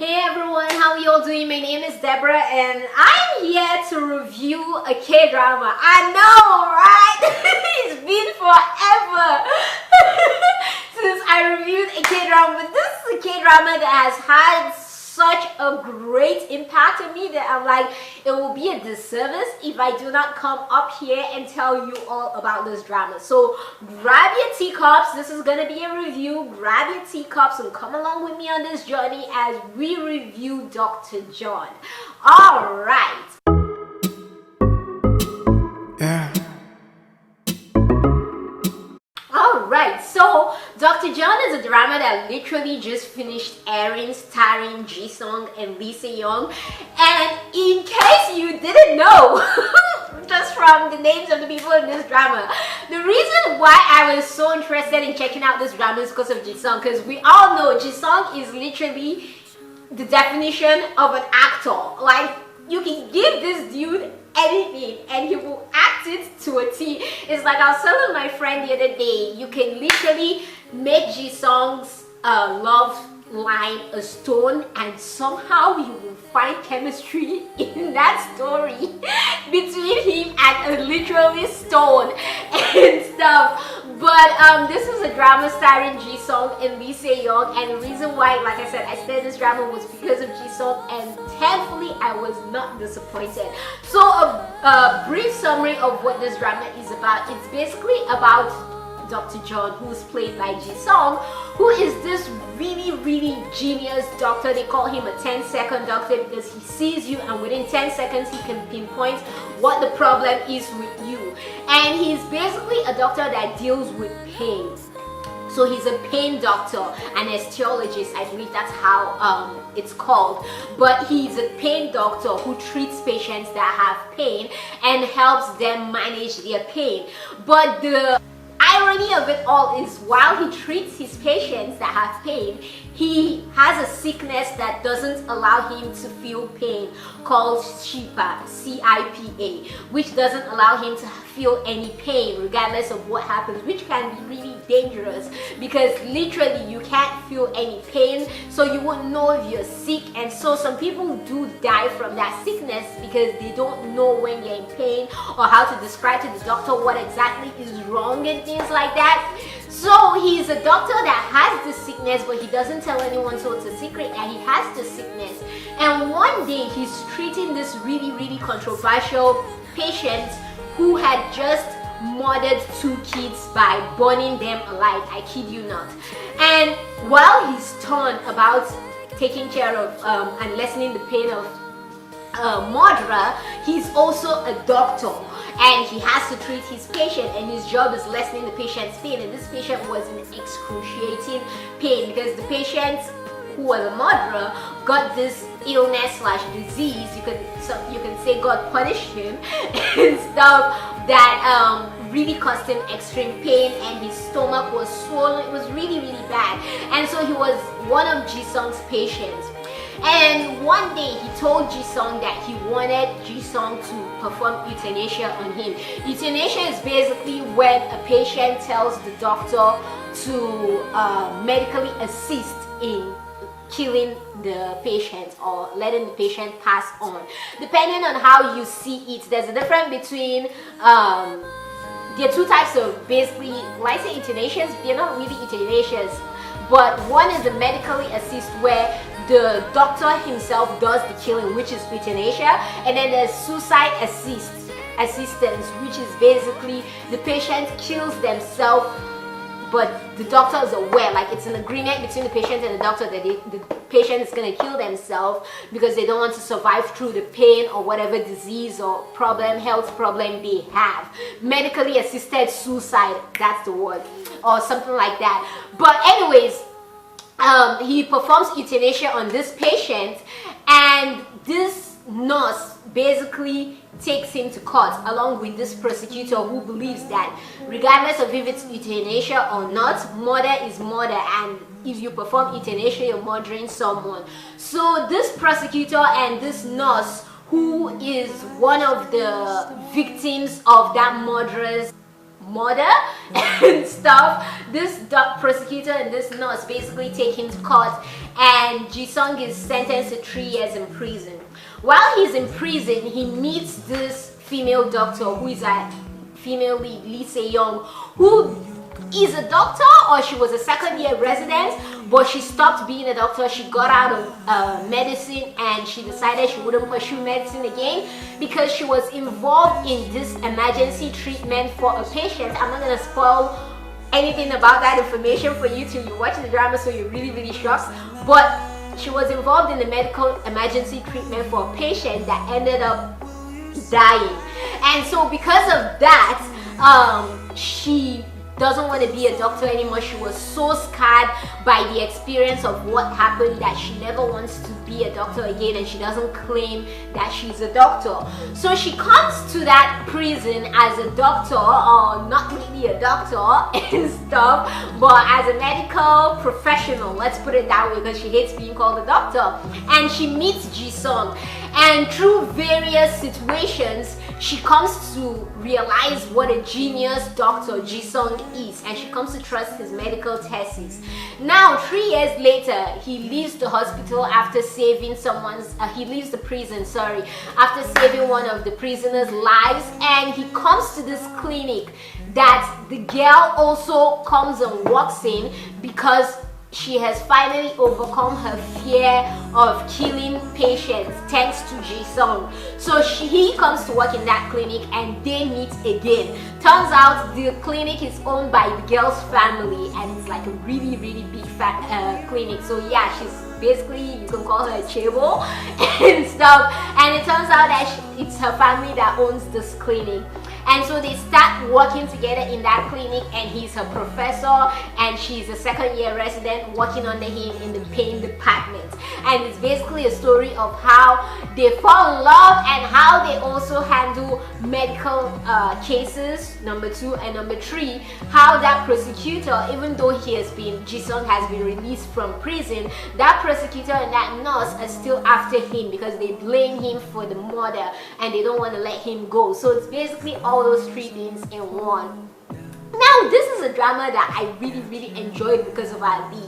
Hey everyone, how are you all doing? My name is Deborah and I'm here to review a K-drama. I know, right? It's been forever since I reviewed a K-drama, but this is a K-drama that has had such a great impact on me that I'm like, it will be a disservice if I do not come up here and tell you all about this drama. So grab your teacups, this is gonna be a review. Grab your teacups and come along with me on this journey as we review Dr. John. All right. Alright, so Dr. John is a drama that literally just finished airing, starring Ji-sung and Lee Se-young. And in case you didn't know, just from the names of the people in this drama, the reason why I was so interested in checking out this drama is because of Ji-sung, because we all know Ji-sung is literally the definition of an actor. Like, you can give this dude anything and he will act it to a T. It's like I was telling my friend the other day, you can literally make Ji-sung's love line a stone and somehow you will find chemistry in that story between him and a literally stone and stuff. But this is a drama starring Ji-sung and Lee Se-young, and the reason why, like I said, I started this drama was because of Ji-sung, and thankfully I was not disappointed. So a brief summary of what this drama is about. It's basically about Dr. John, who's played by Ji-sung, who is this really genius doctor. They call him a 10-second doctor because he sees you and within 10 seconds he can pinpoint what the problem is with you. And he's basically a doctor that deals with pain. So he's a pain doctor, an anesthesiologist, I believe that's how it's called. But he's a pain doctor who treats patients that have pain and helps them manage their pain. But the irony of it all is while he treats his patients that have pain, he has a sickness that doesn't allow him to feel pain called CIPA, C-I-P-A, which doesn't allow him to feel any pain regardless of what happens, which can be really dangerous because literally you can't feel any pain, so you won't know if you're sick. And so some people do die from that sickness because they don't know when you're in pain or how to describe to the doctor what exactly is wrong and things like that. So he's a doctor that has the sickness, but he doesn't tell anyone, so it's a secret that he has the sickness. And one day he's treating this really controversial patient who had just murdered 2 kids by burning them alive. I kid you not. And while he's torn about taking care of and lessening the pain of murderer, he's also a doctor and he has to treat his patient, and his job is lessening the patient's pain. And this patient was in excruciating pain because the patient who was a murderer got this illness / disease, you can say God punished him and stuff, that really caused him extreme pain, and his stomach was swollen. It was really bad. And so he was one of Ji-sung's patients. And one day he told Ji-sung that he wanted Ji-sung to perform euthanasia on him. Euthanasia is basically when a patient tells the doctor to medically assist in killing the patient or letting the patient pass on. Depending on how you see it, there's a difference between there are 2 types of basically, when I say euthanasias, they're not really euthanasias, but one is the medically assist where the doctor himself does the killing, which is euthanasia, and then there's suicide assistance, which is basically the patient kills themselves, but the doctor is aware, like it's an agreement between the patient and the doctor that the patient is going to kill themselves because they don't want to survive through the pain or whatever disease or health problem they have. Medically assisted suicide, that's the word, or something like that. But anyways, he performs euthanasia on this patient, and this nurse basically takes him to court along with this prosecutor who believes that regardless of if it's euthanasia or not, murder is murder, and if you perform euthanasia, you're murdering someone. So this prosecutor and this nurse, who is one of the victims of that murderer's murder and stuff, this prosecutor and this nurse basically take him to court, and Ji-sung is sentenced to 3 years in prison. While he's in prison, he meets this female doctor who is a female lead, Lee Se-young, who is a doctor, or she was a second-year resident, but she stopped being a doctor. She got out of medicine, and she decided she wouldn't pursue medicine again because she was involved in this emergency treatment for a patient. I'm not going to spoil anything about that information for you till you watch the drama, so you're really shocked. But she was involved in the medical emergency treatment for a patient that ended up dying. And so because of that, she doesn't want to be a doctor anymore. She was so scarred by the experience of what happened that she never wants to be a doctor again, and she doesn't claim that she's a doctor. So she comes to that prison as a doctor, or not really a doctor and stuff, but as a medical professional, let's put it that way, because she hates being called a doctor. And she meets Ji-sung, and through various situations she comes to realize what a genius Dr. Ji-sung is, and she comes to trust his medical thesis. Now 3 years later, he leaves the hospital after saving he leaves the prison, after saving one of the prisoners' lives, and he comes to this clinic that the girl also comes and walks in because she has finally overcome her fear of killing patients thanks to Ji-sung. So he comes to work in that clinic, and they meet again. Turns out the clinic is owned by the girl's family, and it's like a really big clinic. So yeah, she's basically, you can call her a chaebol and stuff. And it turns out that it's her family that owns this clinic. And so they start working together in that clinic, and he's her professor and she's a second-year resident working under him in the pain department. And it's basically a story of how they fall in love and how they also handle medical cases, number 2, and number 3, how that prosecutor, even though Ji-sung has been released from prison, that prosecutor and that nurse are still after him because they blame him for the murder and they don't want to let him go. So it's basically all those 3 things in one. Now this is a drama that I really enjoyed because of our leads.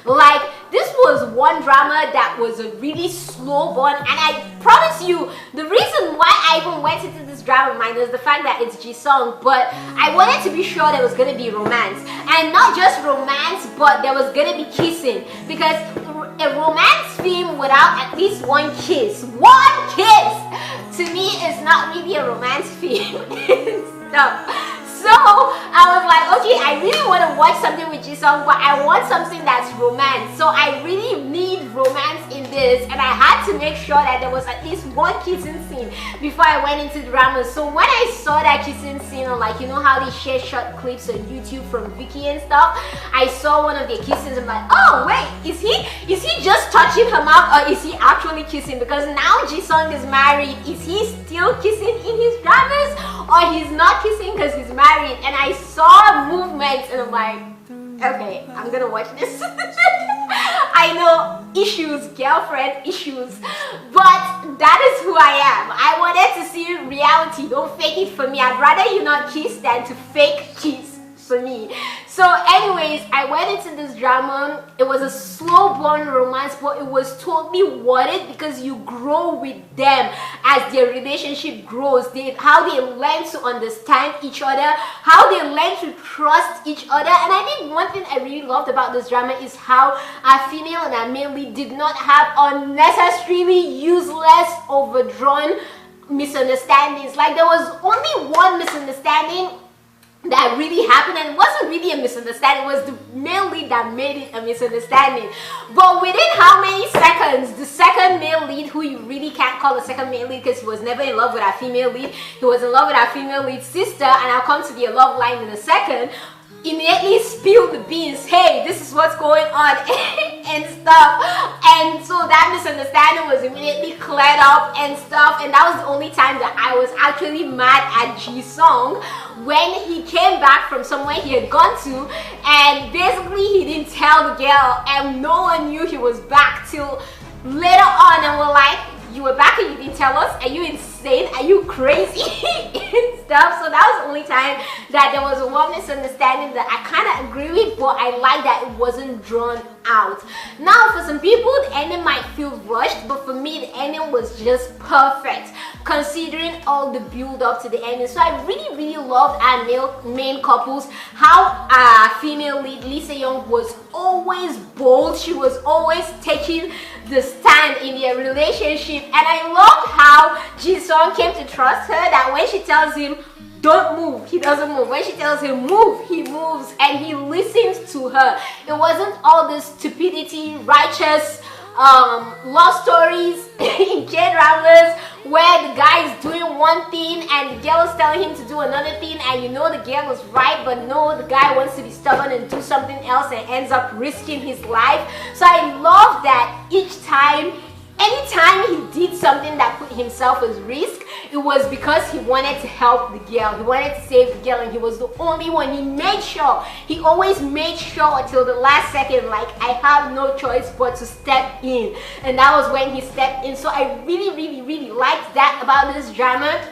Like, this was one drama that was a really slow burn, and I promise you the reason why I even went into this drama, minus the fact that it's Ji-sung, but I wanted to be sure there was going to be romance, and not just romance, but there was going to be kissing, because a romance film without at least one kiss to me is not really a romance film. So I was like, okay, I really want to watch something with Ji-sung, but I want something that's romance. So I really need romance in this, and I had to make sure that there was at least one kissing scene before I went into drama. So when I saw that kissing scene, on, like, you know how they share short clips on YouTube from Vicky and stuff, I saw one of their kisses. I'm like, oh wait, is he just touching her mouth, or is he actually kissing? Because now Ji-sung is married. Is he still kissing in his dramas, or he's not kissing because he's married? And I saw movements, and I'm like, okay, I'm gonna watch this. I know, issues, girlfriend issues, but that is who I am. I wanted to see reality. Don't fake it for me. I'd rather you not kiss than to fake kiss for me. So anyways, I went into this drama. It was a slow burn romance, but it was totally worth it because you grow with them as their relationship grows. How they learn to understand each other, how they learn to trust each other. And I think one thing I really loved about this drama is how our female and our male lead did not have unnecessarily useless, overdrawn misunderstandings. Like, there was only one misunderstanding that really happened, and it wasn't really a misunderstanding. It was the male lead that made it a misunderstanding. But within how many seconds, the second male lead, who you really can't call a second male lead because he was never in love with our female lead, he was in love with our female lead sister, and I'll come to the love line in a second, immediately spilled the beans. Hey, this is what's going on and stuff. And so that misunderstanding was immediately cleared up and stuff, and that was the only time that I was actually mad at Ji-sung, when he came back from somewhere he had gone to, and basically he didn't tell the girl, and no one knew he was back till later on, and we're like, you were back and you didn't tell us? Are you insane? Are you crazy? and stuff. So that was the only time that there was one misunderstanding that I kind of agree with, but I like that it wasn't drawn out. Now for some people the ending might feel rushed, but for me the ending was just perfect considering all the build up to the ending. So I really loved our main couples, how our female lead Lee Se-young was always bold, she was always taking the stand in their relationship, and I loved how Ji-sung came to trust her, that when she tells him don't move, he doesn't move. When she tells him move, he moves, and he listens to her. It wasn't all this stupidity, righteous love stories in K-dramas where the guy is doing one thing and the girl is telling him to do another thing, and you know the girl is right, but no, the guy wants to be stubborn and do something else and ends up risking his life. So I love that each time, anytime he did something that put himself at risk, it was because he wanted to help the girl, he wanted to save the girl, and he was the only one. He made sure, he always made sure until the last second, like, I have no choice but to step in, and that was when he stepped in. So I really liked that about this drama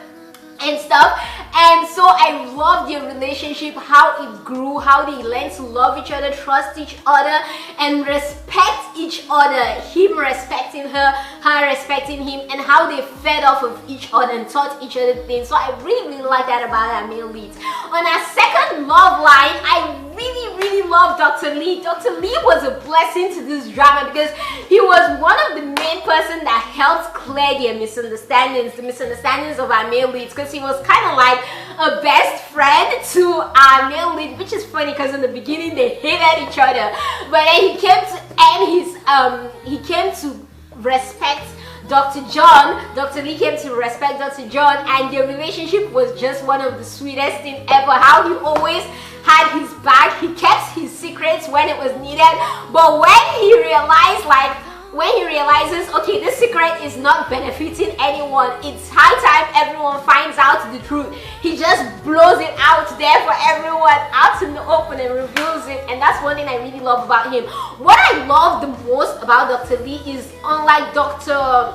and stuff. And so I love their relationship, how it grew, how they learned to love each other, trust each other, and respect each other. Him respecting her, her respecting him, and how they fed off of each other and taught each other things. So I really like that about our male leads. On our second love line, I really love Dr. Lee. Dr. Lee was a blessing to this drama because he was one of the main person that helped clear their misunderstandings, the misunderstandings of our male leads, because he was kind of like a best friend to our male lead, which is funny because in the beginning they hated each other, but then he came to end his he came to respect Dr. John. Dr. Lee came to respect Dr. John, and their relationship was just one of the sweetest thing ever. How he always had his back, he kept his secrets when it was needed, but when he realized, like, when he realizes, okay, this secret is not benefiting anyone, it's high time everyone finds out the truth, he just blows it out there for everyone, out in the open, and reveals it. And that's one thing I really love about him. What I love the most about Dr. Lee is, unlike Dr.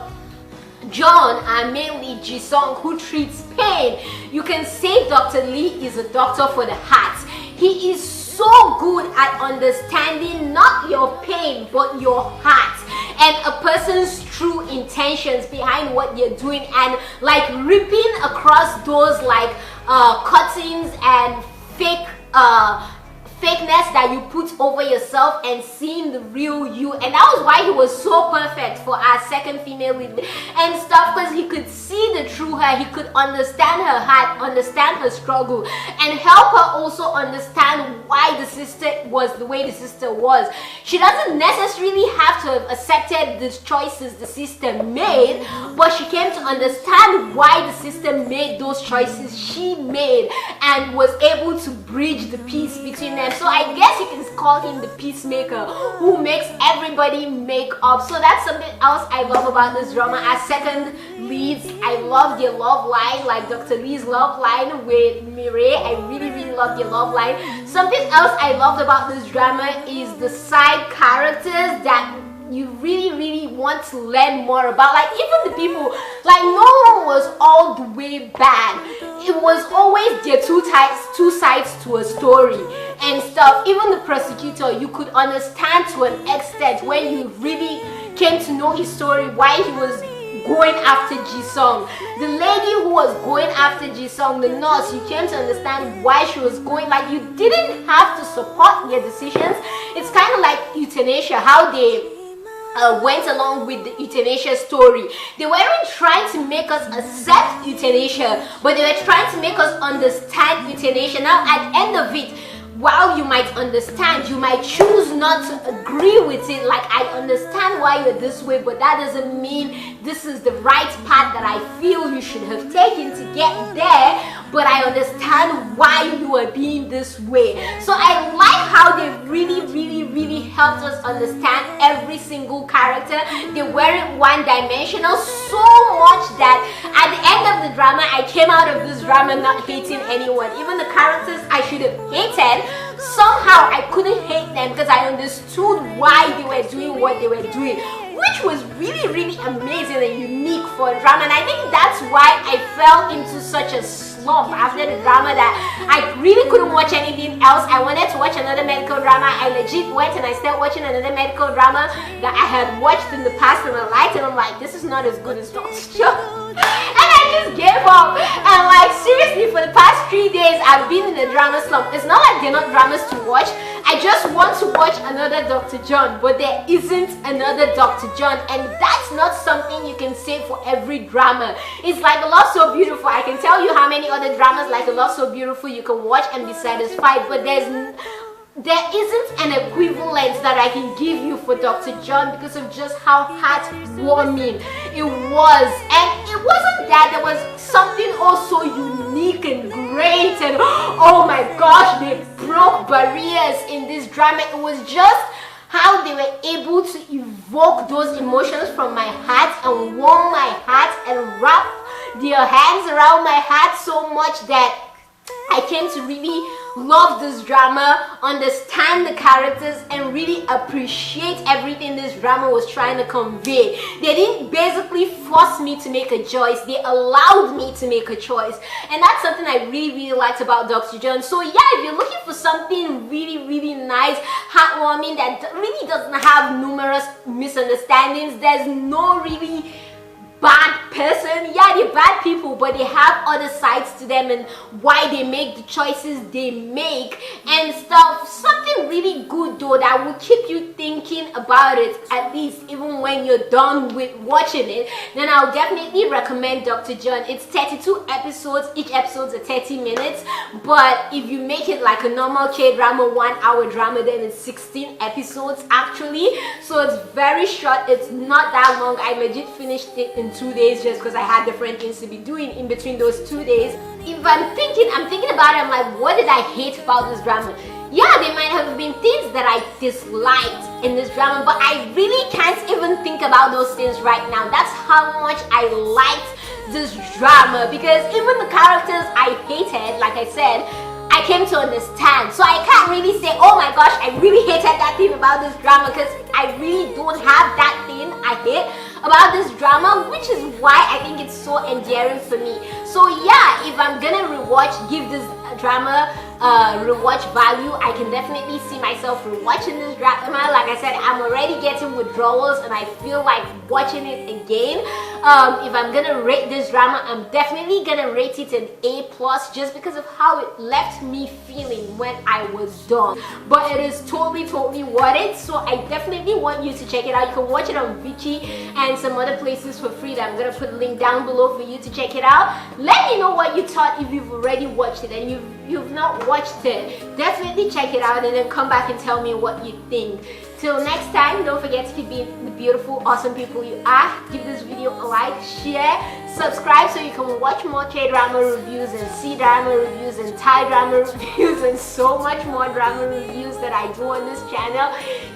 John and mainly Ji-sung, who treats pain, you can say Dr. Lee is a doctor for the heart. He is so good at understanding not your pain but your heart and a person's true intentions behind what you're doing, and like ripping across those like cuttings and fakeness that you put over yourself and seeing the real you. And that was why he was so perfect for our second female lead and stuff, because he could see the true her, he could understand her heart, understand her struggle, and help her also understand why the sister was the way the sister was. She doesn't necessarily have to have accepted the choices the sister made, but she came to understand why the sister made those choices she made and was able to bridge the peace between them. So I guess you can call him the peacemaker who makes everybody make up. So that's something else I love about this drama. As second leads, I love their love line, like Dr. Lee's love line with Mireille. I really love their love line. Something else I loved about this drama is the side characters that you really want to learn more about. Like, even the people, like, no one was all the way bad. It was always there two sides to a story and stuff. Even the prosecutor, you could understand to an extent when you really came to know his story, why he was going after Ji-sung. The lady who was going after Ji-sung, the nurse, you came to understand why she was going. Like, you didn't have to support their decisions. It's kind of like euthanasia, how they went along with the euthanasia story. They weren't trying to make us accept euthanasia, but they were trying to make us understand euthanasia. Now, at the end of it, while you might understand, you might choose not to agree with it. Like, I understand why you're this way, but that doesn't mean this is the right path that I feel you should have taken to get there, but I understand why you are being this way. So I like how they really helped us understand every single character. They weren't one-dimensional so much that at the end of the drama, I came out of this drama not hating anyone. Even the characters I should have hated, somehow I couldn't hate them because I understood why they were doing what they were doing, which was really amazing and unique for a drama. And I think that's why I fell into such a slump slump after the drama that I really couldn't watch anything else. I wanted to watch another medical drama. I legit went and I started watching another medical drama that I had watched in the past and I liked, and I'm like, this is not as good as Dr. John. And I just gave up. And like, seriously, for the past 3 days I've been in a drama slump. It's not like they're not dramas to watch. I just want to watch another Dr. John, but there isn't another Dr. John, and that's not something you can say for every drama. It's like A Love So Beautiful. I can tell you how many other dramas like A Love So Beautiful you can watch and be satisfied, but there isn't an equivalent that I can give you for Dr. John because of just how heartwarming it was. And it wasn't that there was something also unique and great and oh my gosh, they broke barriers in this drama. It was just how they were able to evoke those emotions from my heart and warm my heart and wrap their hands around my heart so much that I came to really love this drama, understand the characters, and really appreciate everything this drama was trying to convey. They didn't basically force me to make a choice, they allowed me to make a choice. And that's something I really liked about Dr. John. So yeah, if you're looking for something really nice, heartwarming, that really doesn't have numerous misunderstandings, there's no really bad person. Yeah, they're bad people, but they have other sides to them and why they make the choices they make and stuff. Something really good though that will keep you thinking about it, at least even when you're done with watching it, then I'll definitely recommend Dr. John. It's 32 episodes, each episode's a 30 minutes, but if you make it like a normal K-drama 1 hour drama, then it's 16 episodes actually, so it's very short. It's not that long. I legit finished it in 2 days just because I had different things to be doing in between those 2 days. If I'm thinking about it, I'm like, what did I hate about this drama? Yeah, there might have been things that I disliked in this drama, but I really can't even think about those things right now. That's how much I liked this drama, because even the characters I hated, like I said, I came to understand. So I can't really say, oh my gosh, I really hated that thing about this drama, because I really don't have that thing I hate about this drama, which is why I think it's so endearing for me. So yeah, if I'm gonna give this drama rewatch value, I can definitely see myself rewatching this drama. Like I said, I'm already getting withdrawals and I feel like watching it again. If I'm gonna rate this drama, I'm definitely gonna rate it an A+, just because of how it left me feeling when I was done. But it is totally worth it, so I definitely want you to check it out. You can watch it on Viki and some other places for free that I'm gonna put a link down below for you to check it out. Let me know what you thought if you've already watched it, and you've not watched it, definitely check it out and then come back and tell me what you think. Till next time, don't forget to keep being the beautiful, awesome people you are. Give this video a like, share, subscribe so you can watch more K-drama reviews and C-drama reviews and Thai drama reviews and so much more drama reviews that I do on this channel.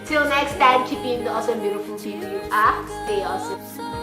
Till next time, keep being the awesome, beautiful people you are. Stay awesome.